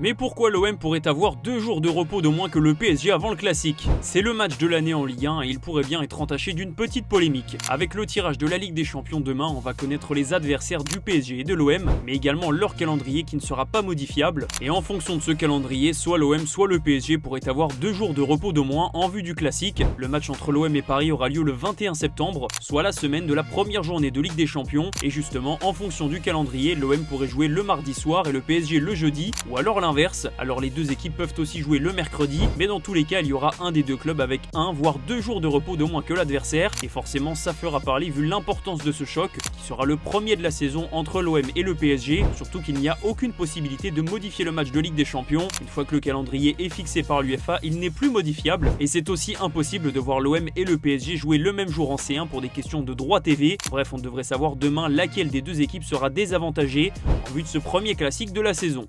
Mais pourquoi l'OM pourrait avoir 2 jours de repos de moins que le PSG avant le classique? C'est le match de l'année en Ligue 1 et il pourrait bien être entaché d'une petite polémique. Avec le tirage de la Ligue des Champions demain, on va connaître les adversaires du PSG et de l'OM, mais également leur calendrier qui ne sera pas modifiable. Et en fonction de ce calendrier, soit l'OM soit le PSG pourraient avoir 2 jours de repos de moins en vue du classique. Le match entre l'OM et Paris aura lieu le 21 septembre, soit la semaine de la première journée de Ligue des Champions. Et justement, en fonction du calendrier, l'OM pourrait jouer le mardi soir et le PSG le jeudi, ou alors l'inverse. Alors les deux équipes peuvent aussi jouer le mercredi, mais dans tous les cas, il y aura un des deux clubs avec 1 voire 2 jours de repos de moins que l'adversaire. Et forcément, ça fera parler vu l'importance de ce choc, qui sera le premier de la saison entre l'OM et le PSG. Surtout qu'il n'y a aucune possibilité de modifier le match de Ligue des Champions. Une fois que le calendrier est fixé par l'UEFA, il n'est plus modifiable. Et c'est aussi impossible de voir l'OM et le PSG jouer le même jour en C1 pour des questions de droit TV. Bref, on devrait savoir demain laquelle des deux équipes sera désavantagée en vue de ce premier classique de la saison.